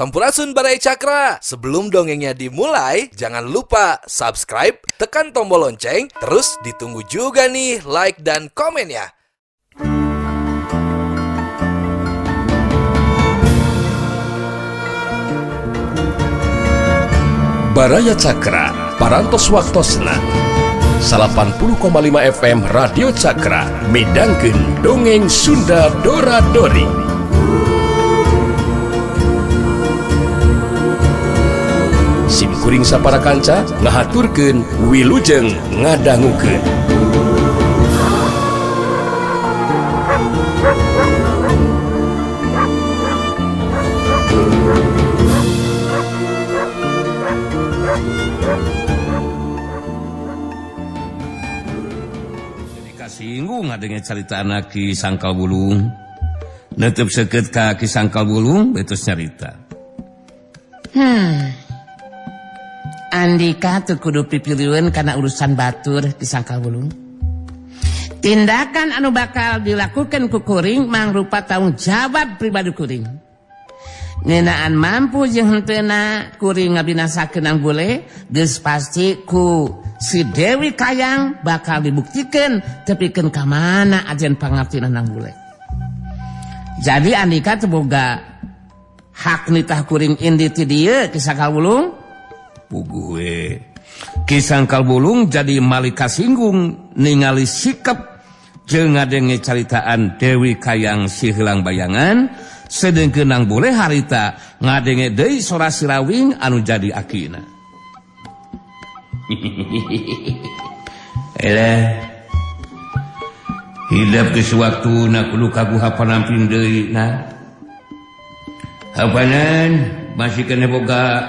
Sampurasun Barai Cakra. Sebelum dongengnya dimulai, jangan lupa subscribe, tekan tombol lonceng, terus ditunggu juga nih like dan komennya. Baraya Cakra, parantos waktosna 80,5 FM Radio Cakra, midangkeun dongeng Sunda Dora-Dori. Simkuring sapara kanca ngahaturkeun wilujeng ngadangukeun. Singgung ngadenge carita anak Ki Sangkal Bulung. Netep seukeut ka Ki Sangkal Bulung betos nyarita. Andika teu kudu pipiliun kana urusan batur Ki Sangkal Bulung. Tindakan anu bakal dilakukan ku kuring mangrupa tanggung jawab pribadi kuring. Ngeunaan mampu jeung henteuna kuring ngabinasakeun Nang Bule, geus pasti ku si Dewi Kayang bakal dibuktikan tepikeun ka mana ajen pangartina Nang Bule. Jadi Andika teu boga hak nitah kuring indi ti dieu Ki Sangkal Bulung. Puguh we. Ki Sangkal Bulung jadi malika singgung ningali sikap jeung ngadenge caritaan Dewi Kayang si heulang bayangan, sedengkeun Nang Bule harita ngadenge deui sora sirawing anu jadi akina. Hidup ke sewaktu na kudu kaguha panamping deui na. Hapanan masih kena boga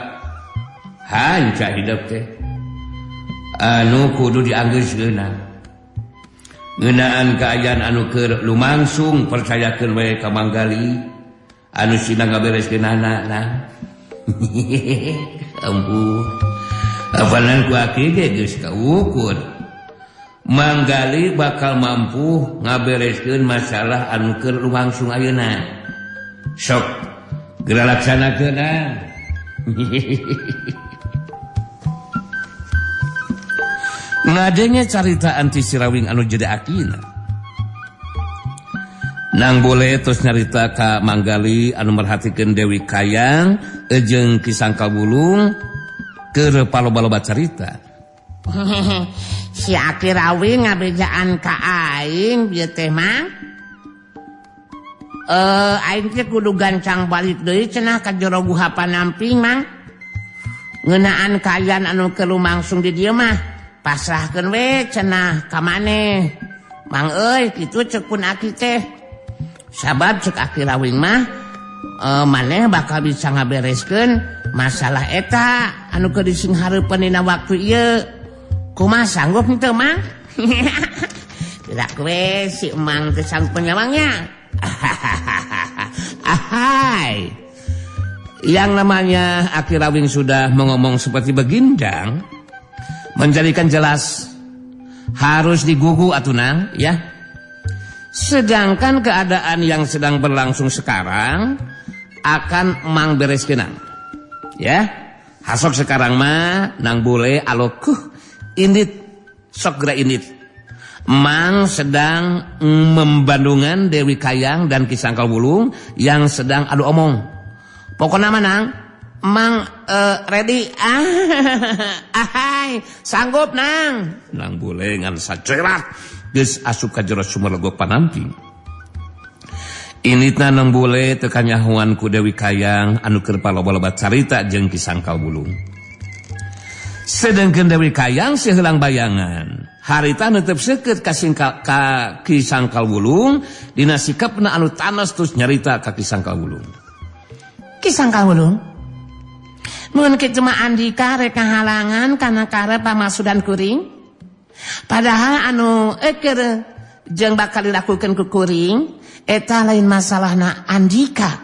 hanca hidup teh. Anu kudu dianggeuskeunna. Ngeunaan kaayaan anu keur lumangsung percayakeun we ka Manggali anu sina ngabereskeunana na. Ampun. Apanan ku aki ge geus kaukur. Manggali bakal mampu ngabereskeun masalah anu keur lumangsung ayeuna. Sok geura laksanakeun ah. Ngadenge carita anti sirawing anu jadi akina. Nang Bule terus nyarita ka Manggali anu merhatikeun Dewi Kayang jeung Ki Sangkal Bulung keur paloba-loba carita. Si Aki Rawi ngabejaan ka aing bieu teh mah. Aing teh kudu gancang balik deui cenah ka jero guha panamping mang. Ngeunaan kaayaan anu keur lumangsung di dieu mah pasrahkeun we cenah ka maneh. Mang euy kitu ceuk pun Aki teh. Sabab ceuk Aki Rawing mah maneh bakal bisa ngabereskeun masalah eta anu keur disinghareupeun dina waktu ieu. Kumaha sanggup henteu Mang? Tidak we si Emang teh sanggup penyawangnya. Ahai. Yang namanya Aki Rawing sudah mengomong seperti begindang, menjadikan jelas harus digugu atunang ya. Sedangkan keadaan yang sedang berlangsung sekarang akan Mang bereskeunang. Ya. Hasok sekarang mah Nang Bule alokuh indit sok geura indit. Mang sedang membandungan Dewi Kayang dan Ki Sangkal Bulung yang sedang adu omong. Pokoknya mah Nang, Mang ready. Ahai, sanggup Nang. Nang Bule ngan sacerat geus asup ka jero sumur legok panamping. Initna Nang Bule teu kanyahoan ku Dewi Kayang anu keur paloba-loba carita jeung Ki Sangkal Bulung. Sedengkeun Dewi Kayang si heulang bayangan harita netep seukeut ka Ki Sangkal Bulung dina sikapna anu tanos terus nyarita ka Ki Sangkal Bulung. Ki Sangkal Bulung, mun kitu mah Andika rek kahalangan kana karep pamasudan kuring. Padahal anu keur jeung bakal dilakukeun ku kuring eta lain masalahna Andika.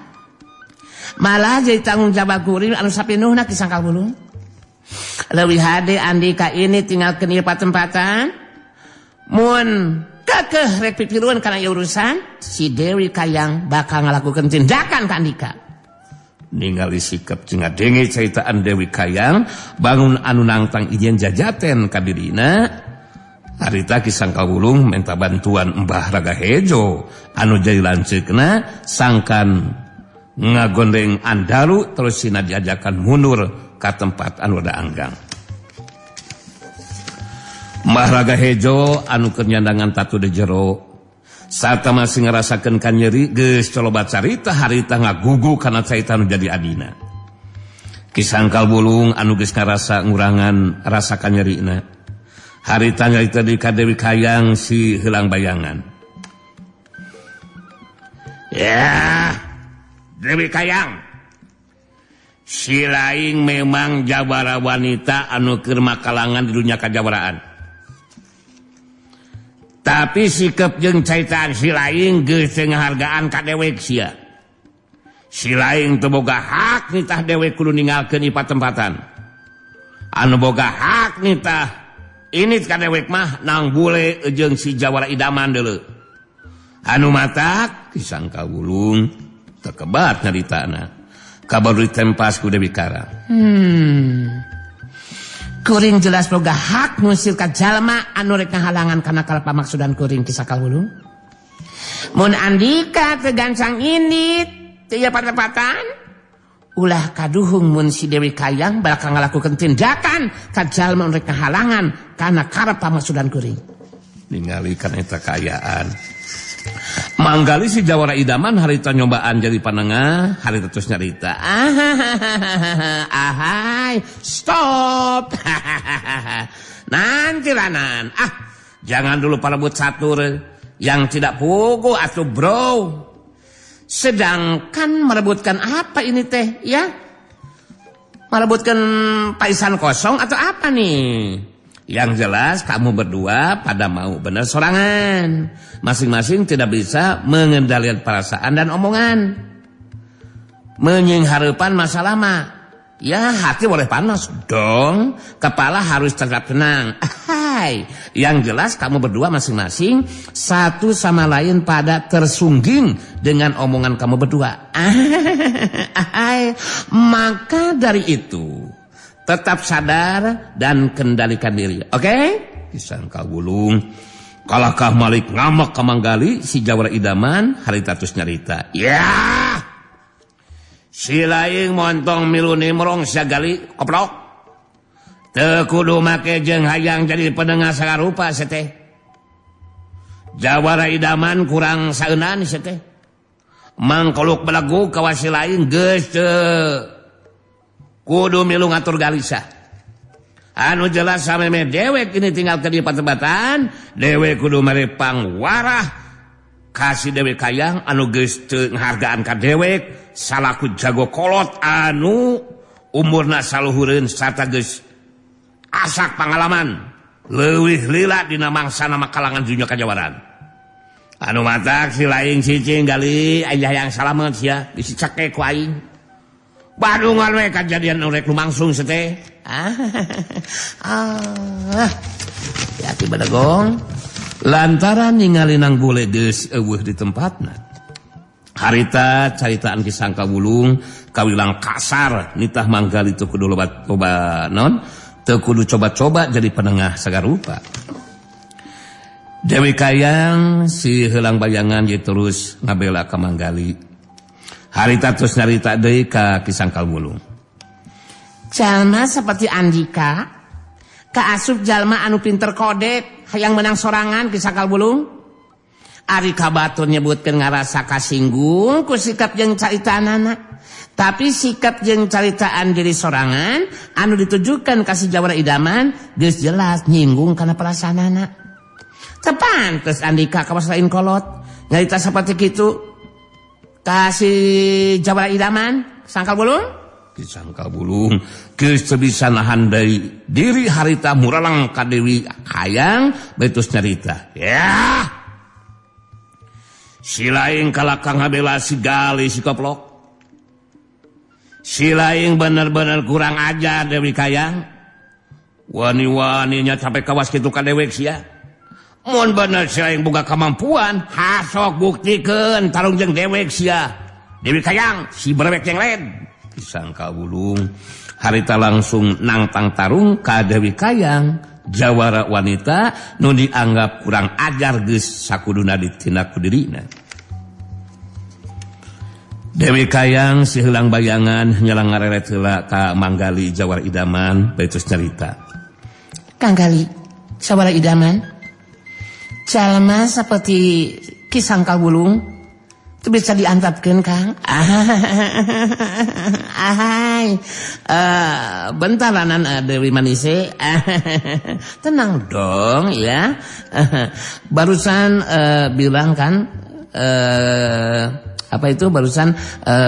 Malah jadi tanggung jawab kuring anu sapinuhna Ki Sangkal Bulung. Leuwih hade Andika ini tinggal ke ieu patempatan. Mun kekeh rek pipiruan kana ieu urusan, si Dewi Kayang bakal ngalakukeun tindakan ka Andika. ningali sikap jeung ngadenge caritaan Dewi Kayang bangun anu nangtang ijen jajaten ka dirina. Harita Ki Sangkawulung minta bantuan Mbah Ragahejo anu jadi lanceukna sangkan ngagondeng Andaru terus sina diajakan mundur ka tempat anu da anggang. Mbah Ragahejo anu keur nyandangan tatu di jero saat masih ngerasakan kan nyeri geus colobat carita harita ngagugu karena carita anu jadi adina. Ki Sangkawulung anu geus ngarasa ngurangan rasa kan nyerina harita nyarita di ka Dewi Kayang si Helang Bayangan. Ya Dewi Kayang, si laing memang jabara wanita anu keur makalangan di dunia kajabaraan. Tapi sikap jeung caitaan si laing geus teu ngahargaan ka dewek sia. Si laing teu boga hak nitah dewek kudu ninggalkeun ipat-tempatan. Anu boga hak nitah init ka dewek mah nang bule jeung si jawara idaman deuleu. Anu matak Ki Sangkawulung teu kebat nyaritana. Kabar ditempas ku Dewi Kara. Kuring jelas boga hak ngusir ka jalma anu rek ngahalangan kana kala pamaksudan kuring Ki Sangkawulung. Mun andika teu gancang indit teu ieu patepatan ulah kaduhung mun si Dewi Kayang bakal ngalakukeun tindakan ka jalma anu rek ngahalangan kana karep pamaksudan kuring. Ningali kana eta kaayaan. Manggali si jawara idaman harita nyobaan jadi panengah, harita terus nyarita. Ahai, stop. Nanti lanan. Jangan dulu parebut catur yang tidak pugu atuh bro. Sedangkan merebutkan apa ini teh ya? Merebutkan paisan kosong atau apa nih? Yang jelas kamu berdua pada mau benar sorangan. Masing-masing tidak bisa mengendalikan perasaan dan omongan. Menyengharepan masalah mah. Ya hati boleh panas dong. Kepala harus tetap tenang. Yang jelas kamu berdua masing-masing satu sama lain pada tersungging dengan omongan kamu berdua. Maka dari itu tetap sadar dan kendalikan diri. Oke? Ki Sangkawulung kalahkah Malik ngamak ka Manggali si jawara idaman harita terus nyarita. Ya. Si laing montong milu nimrong sagali koplok. Teu kudu make jeung hayang jadi pendengar sagarupa seteh. Jawara idaman kurang saeunan seteh. Mangkoluk belagu ka si laing geus teu kudu milu ngatur galisah. Anu jelas sameme dewek ini tinggal ke di patebatan, dewek kudu merepang warah kasih Dewi Kayang anu geus teu ngahargaan ka dewek salaku jago kolot anu umurna saluhureun sarta geus asak pangalaman leuwih lila dina mangsana makalangan dunya kajawaran. Anu matak si laing cicing gali aya yang salamet sia disicake ku aing. Badungan we kejadian urek lumangsung seteh. Hati badagong. Lantaran ningali nang bule geus eueuh di tempatna. Harita caritaan Ki Sangkawulung kawilang kasar nitah Manggali teu kudu loba non, teu kudu coba-coba jadi penengah sagarupa. Dewi Kayang si Helang Bayangan jadi terus ngabela ka Manggali. Harita terus nyarita deui ka Ki Sangkawulung. Jalma seperti Andika kaasup jalma anu pinter kodek hayang menang sorangan Ki Sangkawulung. Ari kabatur nyebutkeun ngarasa kasinggung ku sikap jeung caritanana. Tapi sikap jeung caritaan diri sorangan anu ditujukan ka si jawara idaman geus jelas nyinggung kana perasaanana. Teu pantes Andika kawas lain kolot nyarita saperti kitu. Kasih jawara idaman Sangkawulung. Ki Sangkawulung geus teu bisa nahan deui diri harita muralang ka Dewi Kayang betus nyarita. Ya. Si laing kalakang ngabela si gali si koplok. Si laing bener-bener kurang ajar Dewi Kayang. Wani-waninya sampai kawas kitu ka dewek sia. Mun bener si laing boga kemampuan, hasok buktikeun tarung jeung dewek sia. Dewi Kayang si berewek yang lain. Kisangkal Wulung harita langsung nangtang tarung ka Dewi Kayang jawara wanita nu dianggap kurang ajar geus sakuduna ditindak ku dirina. Dewi Kayang si heulang bayangan nyelang ngareret heula ka Manggali jawara idaman baitus nyarita. Kang Gali, jawara idaman, jalma seperti Kisangkal Wulung itu bisa diantapkan Kang. Bentaran Dewi Manise. Tenang dong ya. Barusan bilang kan barusan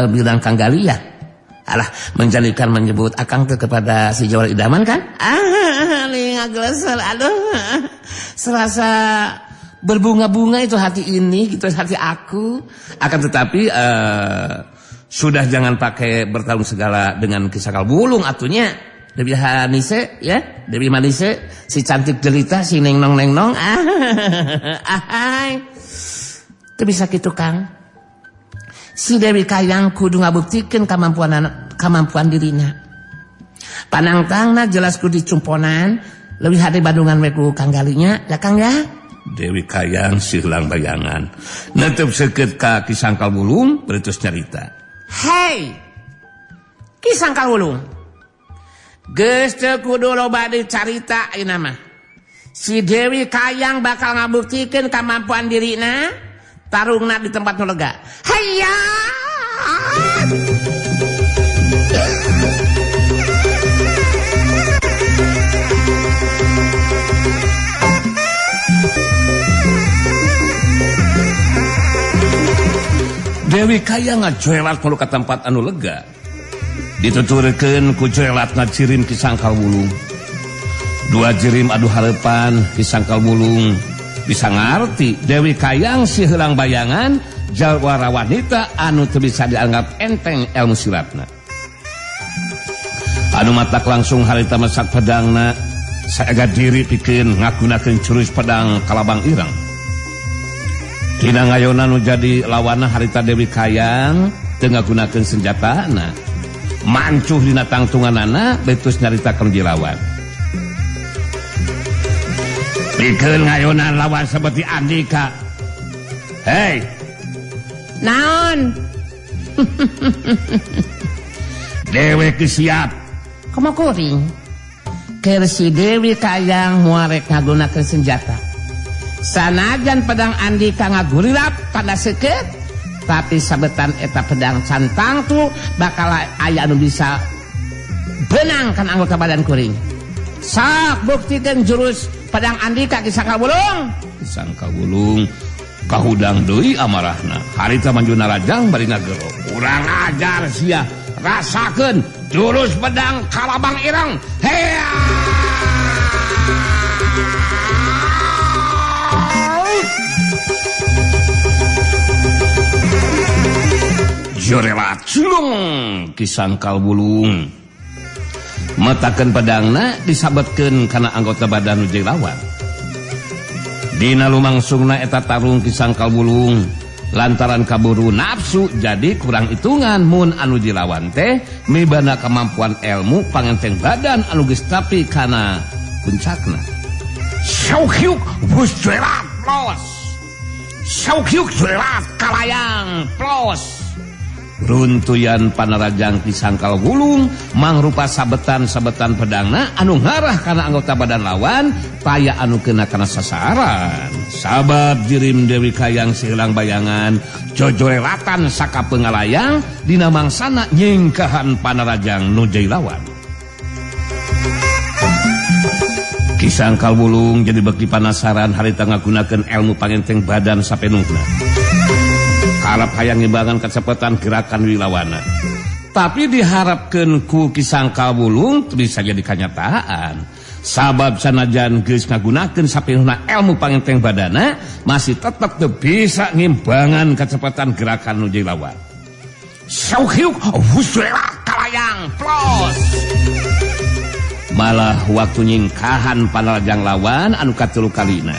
bilang Kang Gali ya. Alah, menjadikan menyebut akang kepada si Jawara idaman kan? Ngaglesel, aduh. Serasa berbunga-bunga itu hati ini, gitu hati aku. Akan tetapi sudah jangan pakai bertarung segala dengan Kisangkal Wulung atunya. Dewi Manise ya, Dewi Manise si cantik jelita si neng nong. Itu bisa gitu Kang. Si Dewi Kayang kudu ngabuktikeun kemampuan dirina. Panangtangna jelas kudu dicumponan leuwih hade badungan we ku Kang Galinya, ya Kang ya. Dewi Kayang si heulang bayangan netep seukeut ka Kisangkal Wulung beureus nyarita. Hei, Kisangkal Wulung, geus teu kudu loba dicarita ayeuna mah. Si Dewi Kayang bakal ngabuktikeun kemampuan dirina. Tarungna di tempat nu lega. Hayya! Dewi Kayang ngajoelat mulu ka tempat anu lega. Dituturkeun ku joelatna cirim Kisangkal Wulung. Dua jirim adu hareupan Kisangkal Wulung bisa ngarti Dewi Kayang si heulang bayangan jawara wanita anu teu bisa dianggap enteng ilmu silatna. Anu matak langsung harita masak pedangna saega diri pikeun ngagunakeun jurus pedang kalabang ireng. Dina ngayona nu jadi lawanna harita Dewi Kayang teu ngagunakeun senjatana. Mancuh dina tangtunganana betus nyaritakeun jilawan. Pikeun ngayonan lawan seperti Andika. Hei. Naon? Dewi siap. Komo kuring. Keur si Dewi Kayang muarek ngagunakeun senjata. Sanajan pedang Andika ngagurirap pada seukeut, tapi sabetan eta pedang cantang tuh bakal aya anu bisa benang kan anggota badan kuring. Sok buktikeun jurus pedang Andika Kisangkal Wulung. Kisangkal Wulung kahudang deui amarahna. Harita manjuna rajang bari ngagero. Urang ajar sia. Rasakeun jurus pedang kalabang ireng. Hea! Jorelat sulung Kisangkal Wulung. Matakeun pedangna disabetkeun kana anggota badan nu lawan. Dina lumangsungna eta tarung Kisangkal Wulung lantaran kaburu nafsu jadi kurang hitungan mun anu jilawan teh mibana kemampuan ilmu pangenteng badan anu geus tapi kana puncakna. Syaukyuk busjerat plos. Syaukyuk jerat kalayang plos. Runtuyan panarajang Kisangkal Wulung mangrupa sabetan-sabetan pedangna anu ngarah kana anggota badan lawan paya anu kena kana sasaran. Sabab jirim Dewi Kayang si heulang bayangan jojoelatan saka pengalayang dina mangsana nyengkahan panarajang nu jai lawan. Kisangkal Wulung jadi beki panasaran harita ngagunakeun ilmu pangenteng badan sapenuhna. Harap hayang ngimbangan kecepatan gerakan wilawana. Tapi diharapkeun ku Kisangkal Wulung bisa jadi kenyataan. Sabab sanajan geus ngagunakeun sapenuhna ilmu pangenteng badana masih tetap teu bisa ngimbangan kecepatan gerakan nuju lawan. Sauhiuk husela kalayang plos. Malah waktu nyingkahan panarajang lawan anu katelu kalina.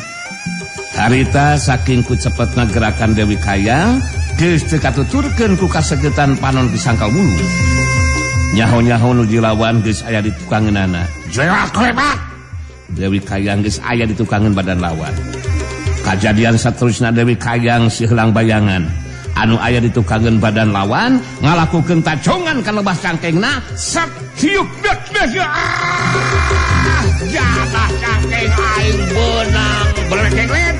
Harita saking ku cepetna gerakan Dewi Kayang geus teu katuturkeun ku kasagetan panon Kisangkal Wulung. nyaho-nyaho nuju lawan geus aya di tukangeunana. Jerat klebat. Dewi Kayang geus aya di tukangeun badan lawan. Kajadian saterusna Dewi Kayang si heulang bayangan anu aya di tukangeun badan lawan ngalakukeun tacongan ka lebah cangkengna sak tiuk dak jatah cangkeng aing beunang berekeng-leng.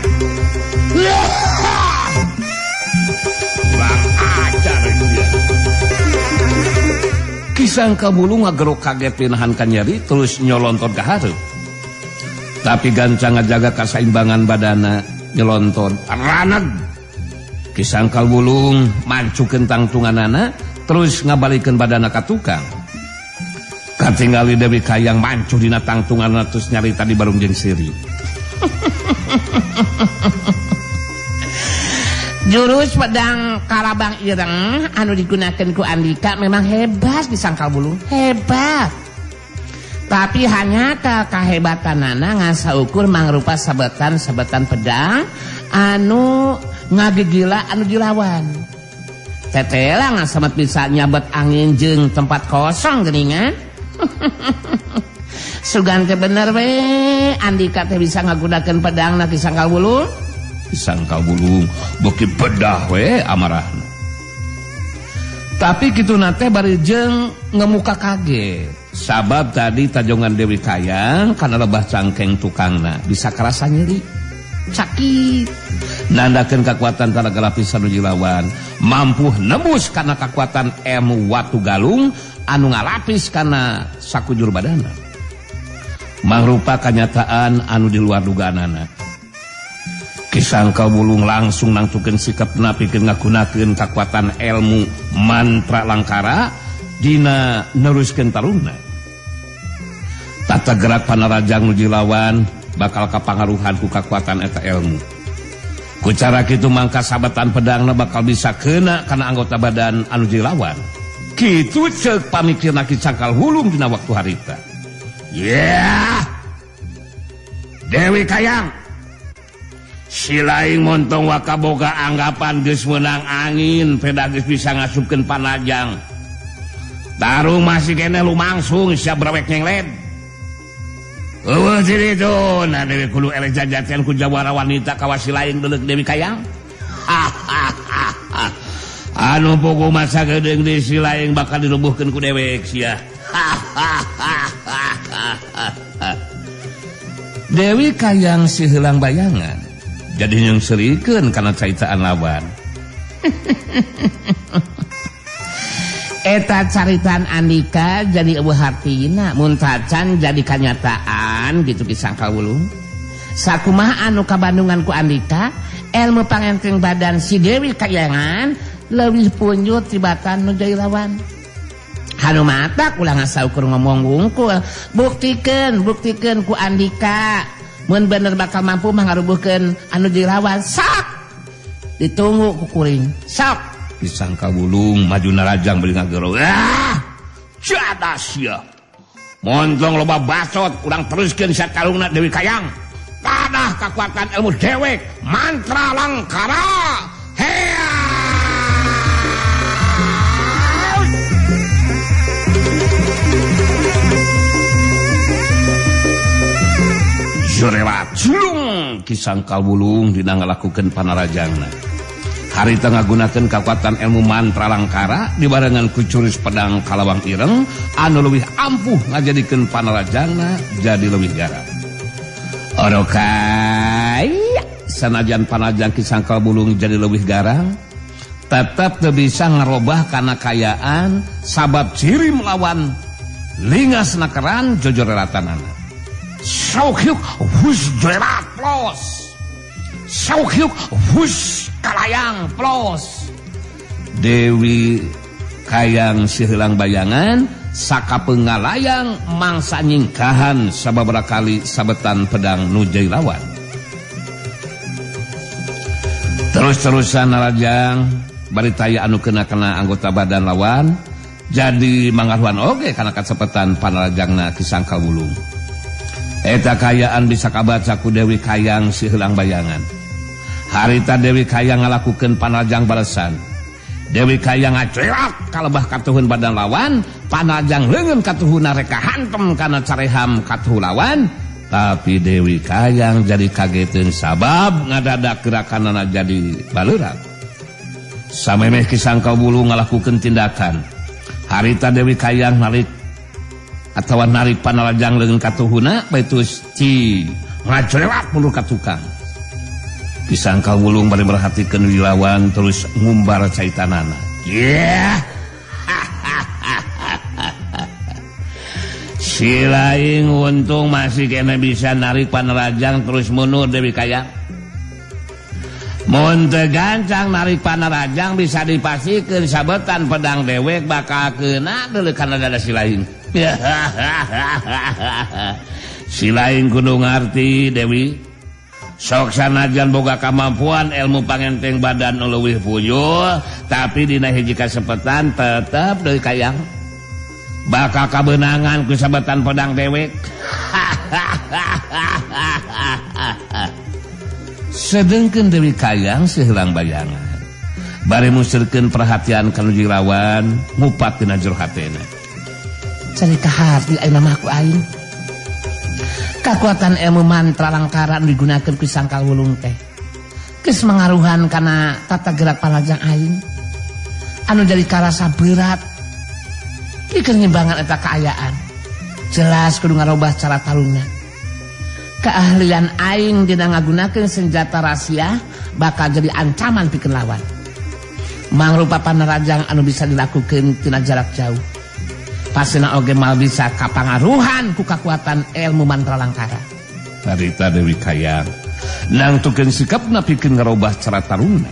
Kurang ajar dia. Kisang Kabulu ngagerok kaget pinahan ka nyeri terus nyolonton ka hareup. Tapi gancang ngajaga kasaimbangan badana nyelonton raneg. Kisang Kabulu mancukeun tangtunganana terus ngabalikeun badana ka tukang. Katingali Dewi Kayang mancuh dina tangtunganna terus nyarita di barung jeung siri. Jurus pedang Karabang Ireng anu digunakan ku Andika memang hebat di Sangkal Bulung, hebat. Tapi hanya kehebatanana ngasaukur mangrupa sabetan pedang anu ngagegila anu dilawan. Tetela ngasemet bisa nyabet angin jeung tempat kosong geuningan. Sugan teh bener we Andika teh bisa ngagunakeun pedangna di Sangkal Bulung. Sangkal Bulung beuki bedah we amarahna. Tapi kitu nate bari jeung ngemuka kaget. Sabab tadi tajongan Dewi Kayang kana lebah cangkeng tukangna bisa karasa nyeri. Sakit. Nandakeun kakuatan tanaga lapisan nuju lawan mampu nembus kana kakuatan ilmu watu galung anu ngalapis kana sakujur badanna. Mangrupa kanyataan anu di luar dugaanana. Kisang Kabulung langsung nangtukeun sikapna pikeun ngagunakeun kakuatan ilmu mantra langkara dina neruskeun taruna. Tata gerak panarajang nuju lawan bakal kapangaruhan ku kakuatan eta ilmu. Ku cara kitu mangka sabetan pedangna bakal bisa keuna kana anggota badan anu dilawan. Kitu ceuk pamikirna Kisang Kabulung dina waktu harita. Yeah! Dewi Kayang si laing montong wakaboga anggapan geus meunang angin peda geus bisa ngasupkeun panajang. Tarung masih kene lumangsung siap brewek nyengled. Eueuh di ditu na Dewi kudu eleh jajaten ku jawara wanita ka si laing deuleuh Dewi Kayang. Anu pogo masa gedeung di si laing bakal dirubuhkeun ku dewek sia. Dewi Kayang si heulang bayangan jadi yang serikeun karena caritaan lawan. Eta caritaan Andika jadi eueuh hartina mun tacan jadi kanyataan gitu Kisang Kabulung. Sakumaha anu kabandungan ku Andika ilmu pangenteng badan si Dewi Kayangan leuwih punjut tibatan nu jadi lawan. Hanu matak ulah ngasaukur ngomong wungkul buktikeun ku Andika. Mun bener bakal mampu mangarubuhkeun anu dilawan sok ditunggu ku kuring sok. Kisang Kabulung maju narajang beli ngagero. Cadas ya montong loba bacot kurang teruskeun sakalungna Dewi Kayang kadah kakuatan ilmu dewek mantra langkara. Hea Jurelat julung Kisang Kabulung dina ngalakukeun panarajangna. Harita ngagunakeun kakuatan ilmu mantra langkara dibarengan ku jurus pedang Kalawang Ireng anu leuwih ampuh ngajadikeun panarajangna jadi leuwih garang. Orokai sanajan panajang Kisang Kabulung jadi leuwih garang tetep teu bisa ngarobah kana kayaan sabab ciri melawan lingas nakeran jojorelatanana. Saukyuk hus jerat plos. Saukyuk hus kalayang plos. Dewi Kayang si heulang bayangan sakapeungalayang mangsa nyingkahan sababaraha kali sabetan pedang nu jadi lawan. Terus-terusan narajang bari taya anu kena anggota badan lawan jadi mangaruhan oge kana kacepetan panarajangna Kisang Kabulung. Eta kayaan bisa kabaca ku Dewi Kayang si heulang bayangan. Harita Dewi Kayang ngalakukeun panajang balesan. Dewi Kayang ngacerak kalebah katuhun badan lawan Panarajang leungeun katuhuna reka hantem kana careham katuh lawan, tapi Dewi Kayang jadi kageteun sabab ngadadak gerakanana jadi baleurak. Samemeh Kisangkal Wulung ngalakukeun tindakan. Harita Dewi Kayang narik atawa narik Panarajang leungeun katuhuna baitus ci ngajelewat mundur ka tukang. Kisangkal Wulung bari merhatikeun wilawan terus ngumbar caitanana. Si Laing untung masih kena bisa narik Panarajang terus mundur Dewi Kayang. Mun teu gancang narik Panarajang bisa dipasikeun sabetan pedang dewek bakal keuna deuleu kana dada si Laing. Si Laing kudu ngarti Dewi. Sok sanajan boga kamampuan ilmu pangenteng badan leuwih puyuh, tapi dina hiji kasepetan tetep Dewi Kayang bakal kabenangan ku sabetan pedang dewek. Sedengkeun Dewi Kayang siheulang bayangan bari musirkeun perhatian ka nuju lawan ngupat tina jero hatena. Cari kahati ayeuna mah ku aing. Kakuatan ilmu mantra langkara anu digunakeun ku Sangkal Wulung teh geus mangaruhan kana tata gerak Panarajang aing anu jadi karasa berat. Pikeun nyimbangan eta kaayaan. Jelas kudu ngarobah cara tarungna. Keahlian aing dina ngagunakeun senjata rahasia bakal jadi ancaman pikeun lawan. Mangrupa Panarajang anu bisa dilakukeun tina jarak jauh. Pasina oge mal bisa kapangaruhan ku kakuatan ilmu mantra langkara. Harita Dewi Kayang nangtukeun sikapna pikeun ngarobah cara tarungna.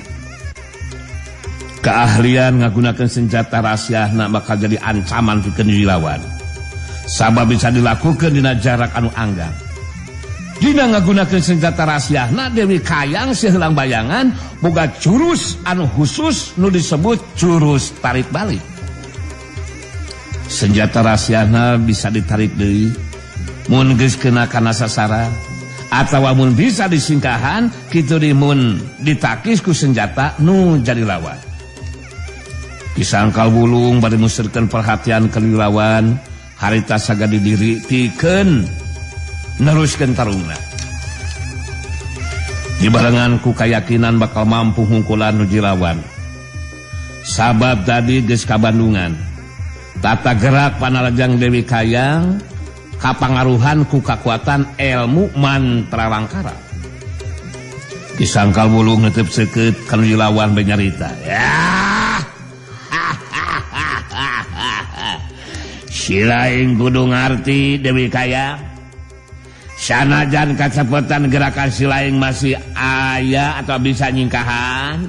Keahlian ngagunakeun senjata rahasiana bakal jadi ancaman pikeun lawan. Sabab bisa dilakukeun dina jarak anu anggang. Dina ngagunakeun senjata rahasiana Dewi Kayang siheulang bayangan boga jurus anu khusus nu disebut jurus tarik balik. Senjata rahasiana bisa ditarik deui mun geus kena kana sasaran atawa mun bisa disingkahan kitu di mun ditakis ku senjata nu jadi lawan. Kisangkal Wulung bari musirkeun perhatian ka lawan harita sagadi diri tikeun neruskeun tarungna. Dibarengan ku kayakinan bakal mampu hungkulan nuju lawan. Sabab tadi geus kabandungan tata gerak Panarajang Dewi Kayang kapangaruhan ku kakuatan ilmu mantra langkara. Kisangkal Wulung netep seukeut ka nuju lawan benyarita. Si Laing kudu ngarti Dewi Kayang. Sanajan kacepetan gerakan si Laing masih aya atau bisa nyingkahan.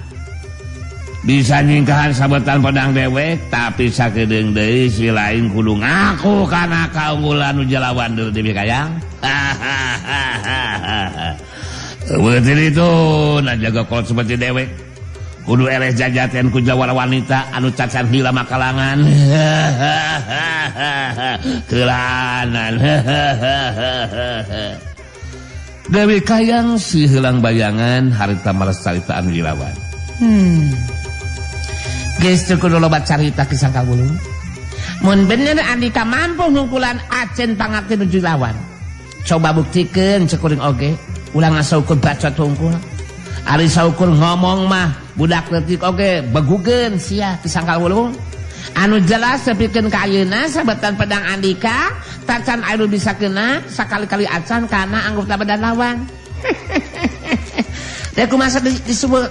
Bisa nyingkahan sabetan pedang dewek, tapi sakedeung deui si Laing kudu ngaku kana kaunggulan nu jalawan deui Dewi Kayang. Beuteul itu najaga kolot seperti dewek. Kudu eleh jajaten ku jawara wanita anu cacan hila makalangan. Kelanan. Dewi Kayang si heulang bayangan harita mares carita anu dilawan. Geus teu kudu loba carita Kisangkal Wulung. Mun bener Andika mampu ngungkulan acen pangakti nuju lawan. Coba buktikeun cekuring oge. Ulang ngasaukeun bacot hungkul. Ari saukur ngomong mah budak leutik oge begugeun sia Kisangkal Wulung. Anu jelas sepikeun ka ayeuna sabetan pedang Andika tacan anu bisa kena sakali-kali acan kana anggota badan lawan. Teh kumaha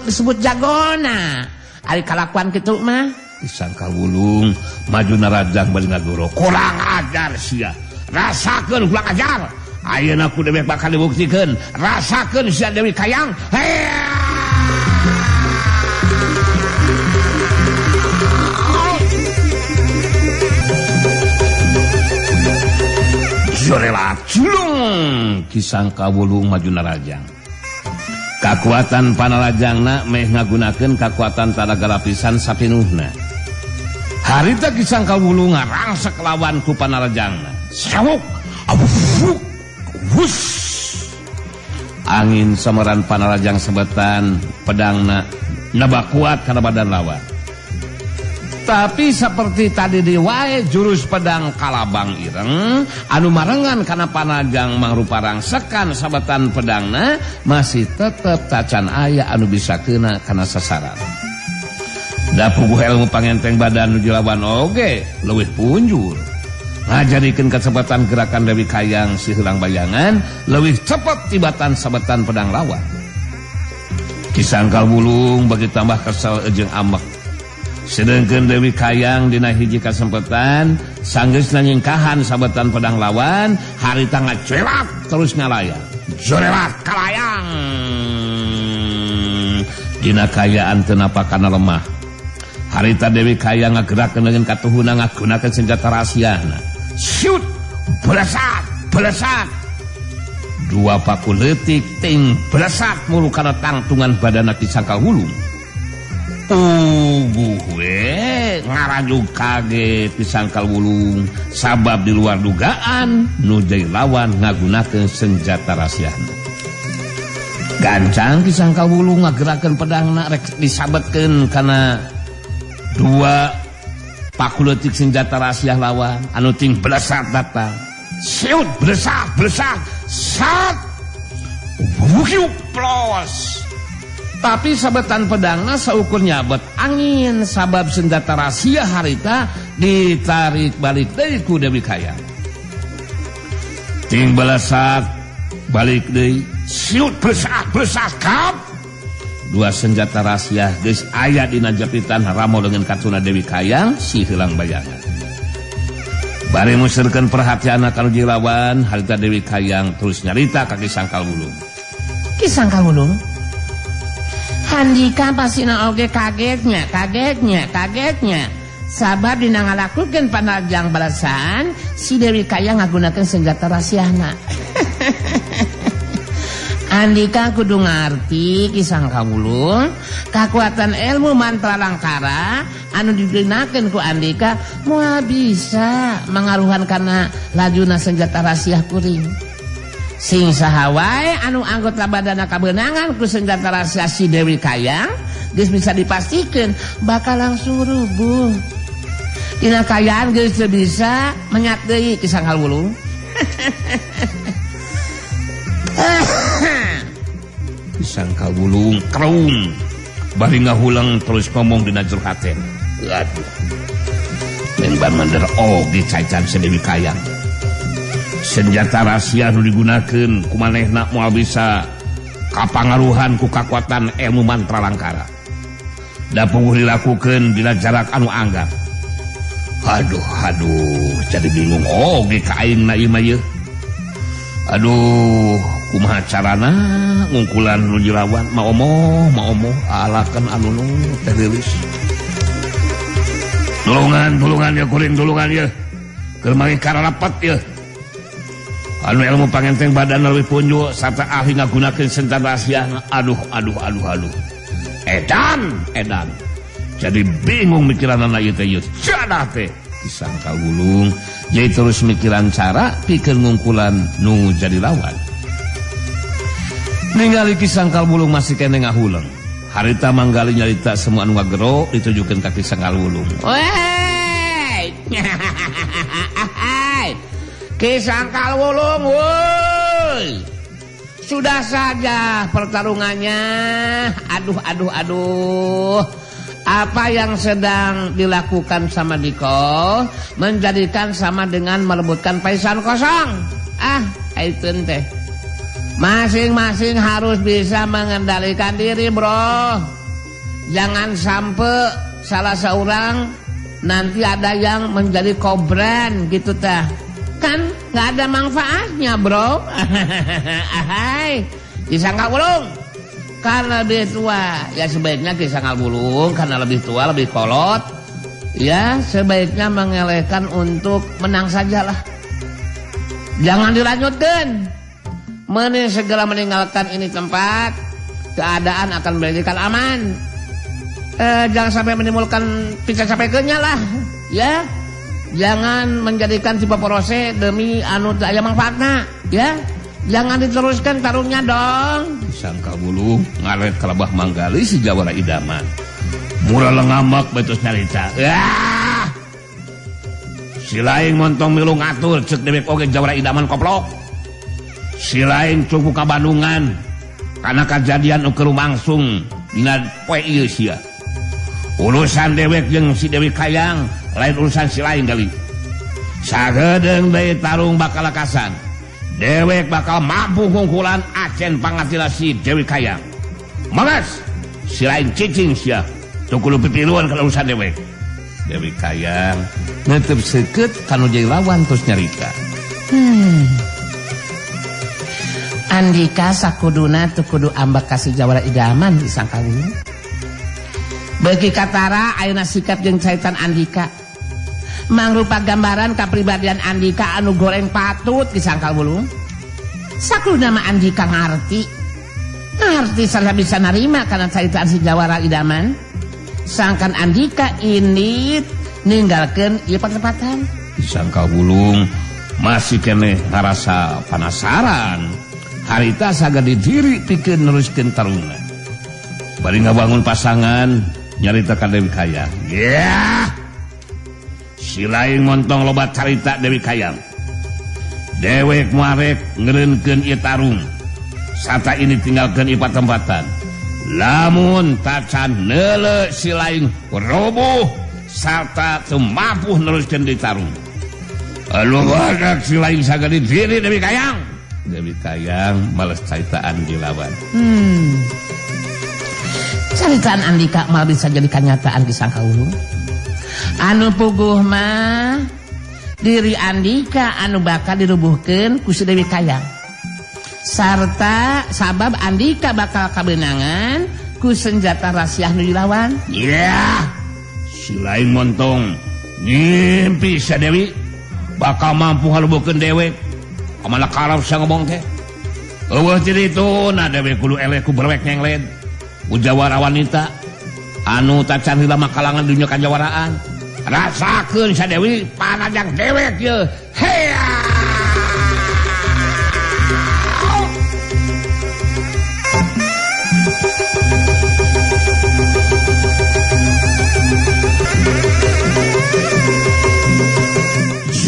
disebut jagona. Ari kalakuan kitu mah Kisangkal Wulung maju narajang bari ngagoro. Kurang ajar sia. Rasakeun kurang ajar. Ayeuna ku dewek bakal dibuktikeun. Rasakeun sia Dewi Kayang. Jorela culung Kisangkal Wulung maju narajang. Kakuatan Panarajangna meh ngagunakeun kakuatan tanaga lapisan sapinuhna. Harita Kisangkal Wulung ngarangsek lawan ku Panarajangna. Sawuk, abufuk, wush. Angin sameran Panarajang sebetan pedangna naba kuat kana badan lawan. Tapi seperti tadi diwae jurus pedang kalabang ireng anu marengan kana panajang mangrupa rangsekan sabetan pedangna masih tetep tacan aya anu bisa kena kana sasaran. Da puguh ilmu pangenteng badan nuju lawan oge leuwih punjul. Ngajarikeun kasebatan gerakan Dewi Kayang si Heulang Bayangan leuwih cepet tibatan sabetan pedang lawan. Kisangkal Wulung bagi tambah kesel jeung amek. Sedangkan Dewi Kayang dina hiji kasempatan sanggeusna nyingkahan sabetan pedang lawan harita ngacuelak terus ngalayang. Jorelak kalayang. Dina kayaan teu napakana lemah. Harita Dewi Kayang ngagerakeun dengan katuhuna ngagunakeun senjata rahasiana. Shoot, belesak. Dua paku leutik ting belesak mulu kana tangtungan badana Kisangkal Wulung. Gue ngarajuk kaget Kisangkal Wulung sabab di luar dugaan nu jadi lawan ngagunakeun senjata rahasiana. Gancang Kisangkal Wulung ngagerakeun pedangna rek disabetkeun kana dua paku leutik senjata rahasia lawan anu ting belesat datang. Siut belesak sat wukyuk plos. Tapi sabetan pedangna saukur nyabet angin sabab senjata rahasia harita ditarik balik deui ku Dewi Kayang. Ting belesat balik deui siut belesak kap. Dua senjata rahasia geus aya dina jepitan ramo dengan kacuna Dewi Kayang si Heulang Bayangan. Bari musirkeun perhatianna kanu jilawan harita Dewi Kayang terus nyarita ka Kisangkal Wulung. Kisangkal Wulung, handika pasina oge kagetnya. Sabab dina ngalakukeun panajang balasan si Dewi Kayang ngagunakeun senjata rahasiana. Andika kudu ngarti Kisangkal Wulung kakuatan ilmu mantra langkara anu digunakeun ku Andika moal bisa mangaruhan kana lajuna senjata rahasia kuring. Sing saha wae anu anggota badana kabeunangan ku senjata rahasia si Dewi Kayang geus bisa dipastikeun bakal langsung rubuh. Dina kayaan geus teu bisa menyat deui Kisangkal Wulung. Kisangkal Wulung kreung bari ngahulang terus ngomong dina jero haten. Aduh. Men bamander oge cacan si Dewi Kayang. Senjata rahasia nu digunakeun ku manehna moal bisa kapangaruhan ku kakuatan ilmu mantra langkara. Da puguh dilakukeun dina jarak anu anggap. Aduh, jadi bingung oge ka aingna ieu mah yeuh. Aduh, kumaha carana ngungkulan nu jilawan maomoh alakan anu nu teh lilis. Dulungan ya kuring dulungan ya. Keur mangih karalapat ya. Anu ilmu pangenteng badan leuwih punjul sarta ahli ngagunakeun senjata rahasia. Aduh. Edan. Jadi bingung mikiranna ieu teh ieu. Cadah teh Kisangkal Wulung jadi terus mikiran cara pikeun ngungkulan nu jadi lawan. Ningali Kisangkal Wulung masih kene ngahuleung. Harita manggali nyarita semua anu ngagero ditujukeun ka Kisangkal Wulung. Wey! Kisangkal Wulung, woi. Sudah saja pertarungannya. Aduh. Apa yang sedang dilakukan sama Diko menjadikan sama dengan merebutkan paisan kosong. Itu teh. Masing-masing harus bisa mengendalikan diri, bro. Jangan sampai salah seorang nanti ada yang menjadi kobran gitu teh. Kan nggak ada manfaatnya, bro. Kisangkal Wulung, karena lebih tua, ya sebaiknya Kisangkal Wulung karena lebih tua, lebih kolot, ya sebaiknya mengelehkan untuk menang sajalah. Jangan dilanjutkan. Meni segera meninggalkan ini tempat, keadaan akan menjadikan aman. Jangan sampai menimbulkan pica capekeunnya lah, ya. Jangan menjadikan tipe porose demi anu teu aya manfaatna, ya. Jangan diteruskan tarungnya dong. Kisangkal Wulung ngaret kalabah manggali si Jawara idaman. murah lengamak betus nyarita. Si lain montong milu ngatur cek dewek oge Jawara idaman koplok. Si lain cukup ka Bandungan karena kejadian nu kerumangsung dina poe ieu sia. Urusan dewek jeung si Dewi Kayang lain urusan si lain kali. Sagedeung deui tarung bakal lakasan. Dewek bakal mampu ngungkulan acen pangatila si Dewi Kayang. Magas si lain cicing sia. Teu kudu pitiluan kana urusan dewek. Dewi Kayang netep seukeut kanu jadi lawan terus nyarita. Andika sakuduna teu kudu ambak kasih Jawara idaman disangka Wulung. Bagi Katara ayeuna sikap jeung caitan Andika mangrupa gambaran kapribadian Andika anu goreng patut disangka Wulung. Sakuduna mah Andika ngarti salah bisa narima kana caitan si Jawara idaman. Sangkan Andika ini ninggalkeun ieu patempatan. Disangka Wulung masih keneh ngarasa penasaran. Harita saged diri pikeun neruskeun tarungna. Bari ngabangun pasangan nyarita ka Dewi Kayang. Si lain montong loba carita Dewi Kayang. Dewek muarek ngeureunkeun ieu tarung. Sata ini tinggalkeun ieu patempatan. Lamun tacan neule si lain roboh sarta teu mampu neruskeun di tarung. Aluhadak si lain saged diri Dewi Kayang. Dewi Kayang males caritaan dilawan. Caritaan Andika malah bisa jadi kenyataan disangka Wulung. Anu puguh mah diri Andika anu bakal dirubuhkeun ku si Dewi Kayang. Sarta sabab Andika bakal kabenangan ku senjata rahasia nu dilawan. Si lain montong ngimpi si Dewi bakal mampu halubuhkeun dewek. Kamana karab sia ngomong teh. Eueuh jadi itu na dewek kudu eleh ku berwek nyenglen. Jawara wanita anu tacan heula makalangan dunya kajawaraan. Rasakeun sa Dewi panajang dewek ye. Heya.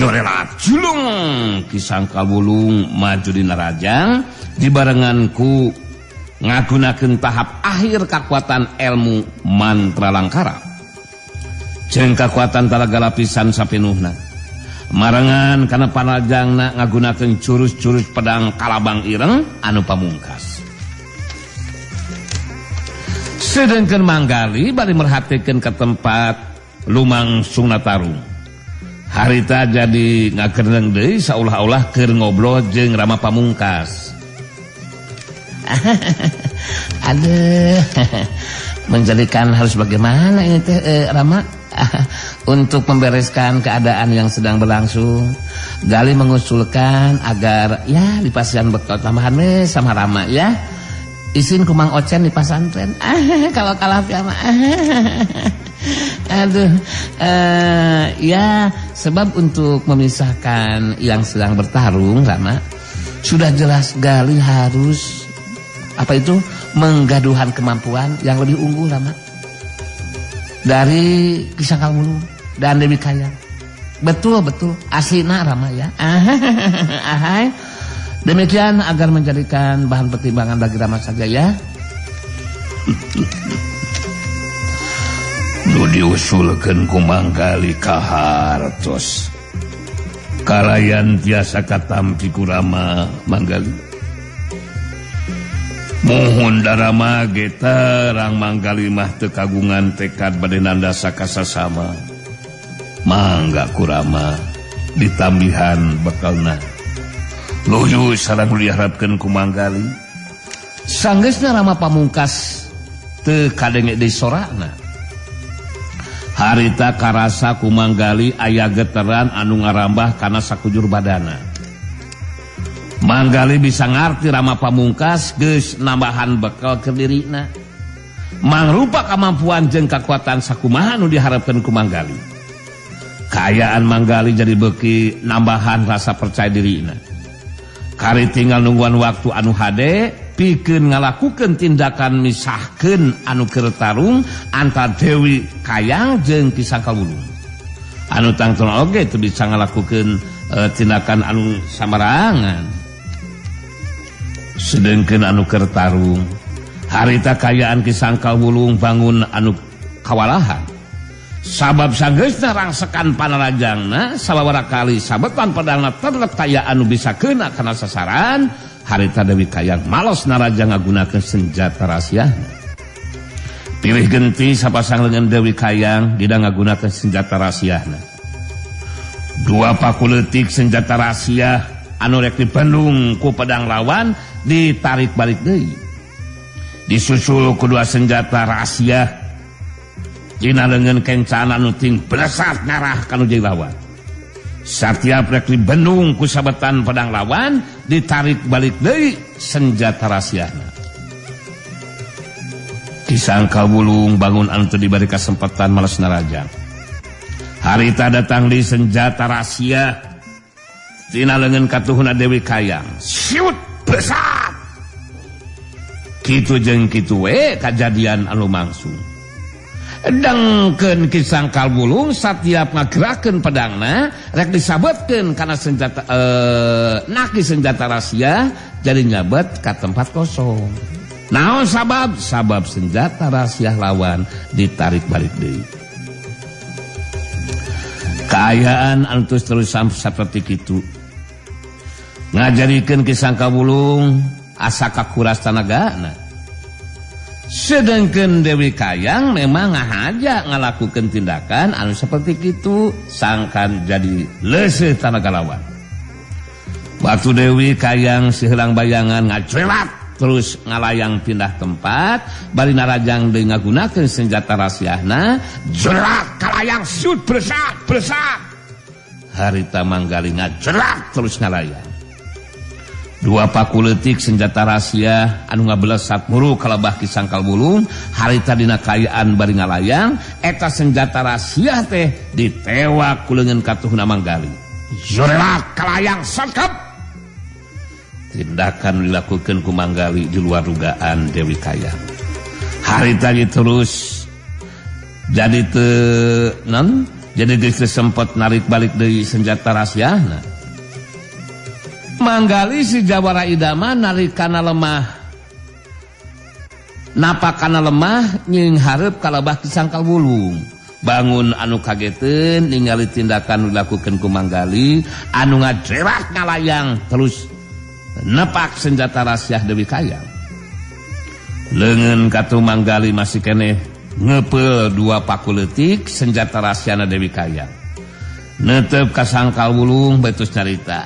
Jorela julung kisangka Wulung maju dina rajang dibarengan ku ngagunakeun tahap akhir kakuatan ilmu mantra langkara. Jeung kakuatan talaga lapisan sapinuhna. Marangan kana panajangna ngagunakeun jurus-jurus pedang kalabang ireng anu pamungkas. Sedengkeun Manggali bari merhatikeun ka tempat lumangsungna tarung. Harita jadi ngakereneng deui saulah-ulah keur ngobrol jeung Rama Pamungkas. Aduh, menjadikan harus bagaimana ini teh Rama untuk membereskan keadaan yang sedang berlangsung. Gali mengusulkan agar ya di pasantren bekal tambahan sama Rama ya. Isin ku Mang Ocen di pasantren. Kalau kalah ya mah. Aduh, ya sebab untuk memisahkan yang sedang bertarung Rama sudah jelas Gali harus apa itu menggaduhan kemampuan yang lebih unggul Rama dari Kisangka Wulung dan Dewi Kayang. Betul aslina Rama ya. Demikian agar menjadikan bahan pertimbangan bagi Rama saja ya. Nu diusulkeun ku Manggali kahartos. Kalayan tiasa katampi ku Rama Manggali. Mohon Rama ge terang Manggali mah teu kagungan tekad bade nandasa kasasama. Mangga ku Rama ditambihan bekalna. Luju sareng diharapkeun ku Manggali. Sanggeusna Rama Pamungkas teu kadenge deui sorana. Harita karasa ku Manggali aya geteran anu ngarambah kana sakujur badana. Manggali bisa ngarti Rama Pamungkas geus nambahan bekal ke dirina. Mangrupa kemampuan jeung kakuatan sakumaha anu diharapkeun ku Manggali. Kaayaan Manggali jadi beuki nambahan rasa percaya dirina. Kari tinggal nungguan waktu anu hade pikeun ngalakukeun tindakan misahkeun anu keur tarung antara Dewi Kayang jeung Ki Sangkal Wulung. Anu tangtung oge teu bisa ngalakukeun tindakan anu samarangan. Sedengkeun anu keur tarung harita kayaan Ki Sangkal Wulung bangun anu kawalahan. Sabab sanggeusna rangsekan panarajangna sababaraha kali sabetan pedangna terlet taya anu bisa keuna kana sasaran, harita Dewi Kayang malos naraja ngagunakeun senjata rahasiana. Pilih genti sapasang leungeun Dewi Kayang dida ngagunakeun senjata rahasiana. 2 paku leutik senjata rahasia anu rek dipendung ku pedang lawan ditarik balik deui. Disusul kedua senjata rahasia dina leungeun kencan anu ting blesat ngarah kanu jeung lawan. Satiap rek dibendung ku sabetan pedang lawan ditarik balik deui senjata rahasiana. Ki Sangkal Wulung bangun anu teu dibari kasempatan males narajang. Harita datang di senjata rahasia dina leungeun katuhna Dewi Kayang. Siut besar. Kitu jeung kitu we kajadian anu mangsung. Dengkeun Ki Sangkal Wulung satiap ngagerakeun pedangna rek disabetkeun kana senjata naki senjata rahasia jadi nyabet ka tempat kosong. Naon sabab? Sabab senjata rahasia lawan ditarik balik deui. Kaayaan anu terus saperti kitu ngajarikeun Ki Sangkal Wulung asa kakuras tanagana. Sedangkan Dewi Kayang memang ngahaja ngalakukeun tindakan anu seperti kitu sangkan jadi leuseuh tanaga lawan. Waktu Dewi Kayang sihelang bayangan ngajelat terus ngalayang pindah tempat bari narajang deui ngagunakeun senjata rahasiana jerat kalayang siut bersat harita manggali ngajelat terus ngalayang. 2 paku leutik senjata rahasia anu ngablesat muru kalebah Ki Sangkal Wulung harita dina kayaan bari ngalayang eta senjata rahasia teh ditewak ku leungeun katuhna manggali. Jorelat kalayang sangkep. Tindakan dilakukeun ku manggali di luar dugaan Dewi Kayang. Harita terus jadi teu jadi geus sempet narik balik deui senjata rahasiana. Manggali si Jawara Idaman narikana lemah napakana lemah nying hareup kalebah Ki Sangkal Wulung. Bangun anu kageteun ningali tindakan dilakukeun ku Manggali anu ngajerat ngalayang terus nepak senjata rahasia Dewi Kayang. Leungeun katu Manggali masih keneh ngeupel 2 paku leutik senjata rahasiana Dewi Kayang. Netep ka Sangkal Wulung betus carita.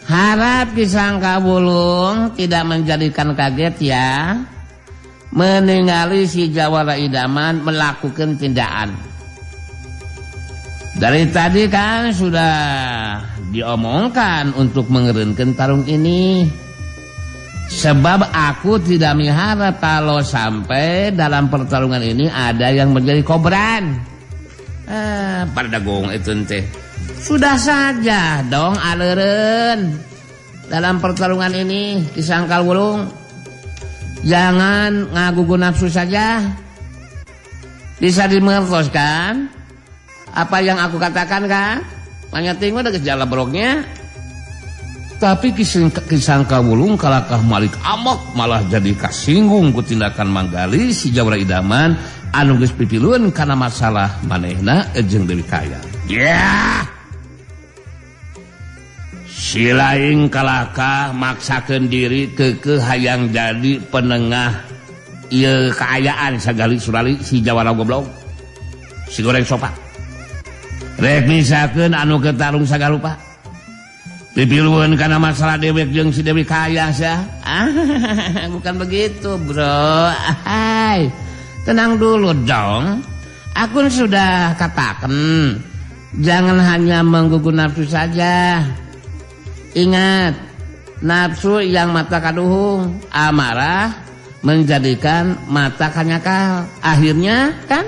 Harap Ki Sangkal Wulung tidak menjadikan kaget ya meningali si Jawara Idaman melakukan tindakan. Dari tadi kan sudah diomongkan untuk mengerenkan tarung ini. Sebab aku tidak mengharap kalau sampai dalam pertarungan ini ada yang menjadi kobaran. Pada gong itu teh. Sudah saja dong aleureun dalam pertarungan ini Ki Sangkal Wulung. Jangan ngagugu nafsu saja. Bisa dimertos kan? Apa yang aku katakan kan? Manyating udah gejala broknya. Tapi Ki Sangkal Wulung kalakah malik amok malah jadi kasinggung ku tindakan Manggali si Jawara Idaman anu geus pipilueun kana masalah manehna jeung Dewi Kayang. Ya. Si laing kalakah maksakeun diri keukeuh hayang jadi penengah ieu kaayaan sagali surali si Jawara goblok. Si goreng sopak. Rek misakeun anu ketarung sagalupa. Pipiluan karena masalah dewek jeung si Dewi Kayang sah. Bukan begitu bro. Tenang dulu dong. Aku sudah katakan jangan hanya menggugu nafsu saja. Ingat, nafsu yang mata kaduhung, amarah menjadikan mata kanyakal. Akhirnya kan